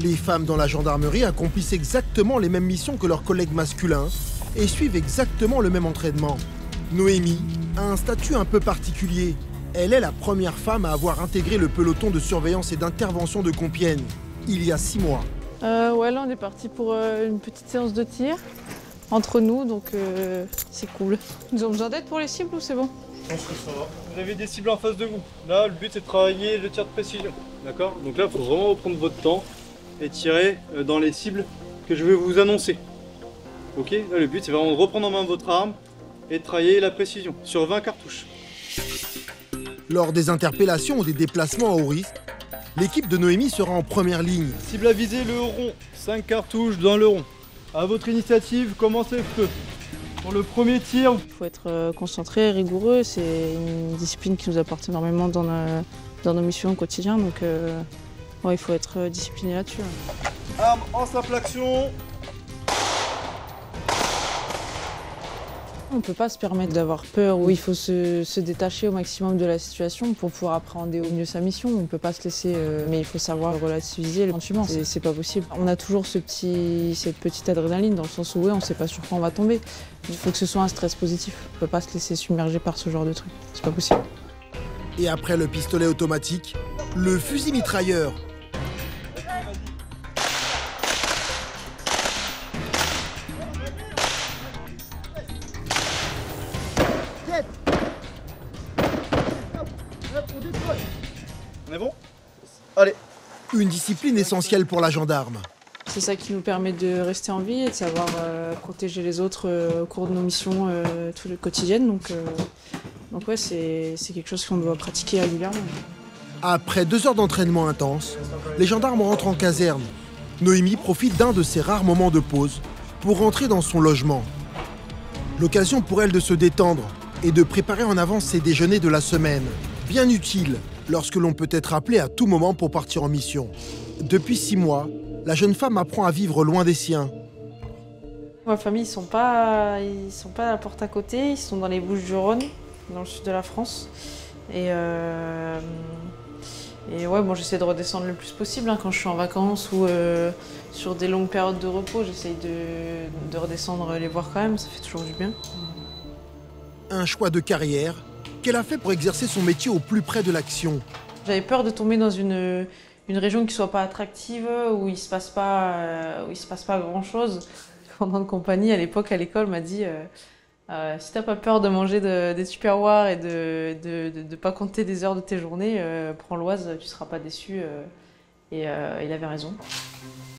Les femmes dans la gendarmerie accomplissent exactement les mêmes missions que leurs collègues masculins et suivent exactement le même entraînement. Noémie a un statut un peu particulier. Elle est la première femme à avoir intégré le peloton de surveillance et d'intervention de Compiègne, il y a 6 mois. Ouais, là on est parti pour une petite séance de tir entre nous, donc c'est cool. Nous avons besoin d'aide pour les cibles ou c'est bon? Je pense que ça va. Vous avez des cibles en face de vous. Là, le but c'est de travailler le tir de précision. D'accord? Donc là, il faut vraiment reprendre votre temps et tirer dans les cibles que je vais vous annoncer. Ok? Là, le but c'est vraiment de reprendre en main votre arme et de travailler la précision sur 20 cartouches. Lors des interpellations ou des déplacements à haut risque, l'équipe de Noémie sera en première ligne. Cible à viser le rond. 5 cartouches dans le rond. À votre initiative, commencez le feu. Pour le premier tir, Il faut être concentré, rigoureux, c'est une discipline qui nous apporte énormément dans nos missions au quotidien, donc ouais, il faut être discipliné là-dessus. arme en simple action. On ne peut pas se permettre d'avoir peur, où il faut se détacher au maximum de la situation pour pouvoir appréhender au mieux sa mission. On ne peut pas se laisser, mais il faut savoir relativiser le sentiment. C'est pas possible. On a toujours cette petite adrénaline dans le sens où ouais, on ne sait pas sur quoi on va tomber. Il faut que ce soit un stress positif. On ne peut pas se laisser submerger par ce genre de truc. C'est pas possible. Et après le pistolet automatique, le fusil mitrailleur. On est bon? Allez. Une discipline essentielle pour la gendarme. C'est ça qui nous permet de rester en vie et de savoir protéger les autres au cours de nos missions quotidiennes. Donc ouais, c'est quelque chose qu'on doit pratiquer régulièrement. Après 2 heures d'entraînement intense, les gendarmes rentrent en caserne. Noémie profite d'un de ses rares moments de pause pour rentrer dans son logement. L'occasion pour elle de se détendre et de préparer en avance ses déjeuners de la semaine. Bien utile lorsque l'on peut être appelé à tout moment pour partir en mission. Depuis 6 mois, la jeune femme apprend à vivre loin des siens. Ma famille, ils sont pas à la porte à côté, ils sont dans les Bouches-du-Rhône, dans le sud de la France. Et ouais, bon, j'essaie de redescendre le plus possible quand je suis en vacances ou sur des longues périodes de repos. J'essaie de redescendre les voir quand même, ça fait toujours du bien. Un choix de carrière qu'elle a fait pour exercer son métier au plus près de l'action. J'avais peur de tomber dans une région qui soit pas attractive, où il se passe pas grand-chose. Le commandant de compagnie à l'époque à l'école m'a dit si t'as pas peur de manger des tupperwares et de pas compter des heures de tes journées, prends l'Oise, tu seras pas déçu. Et il avait raison.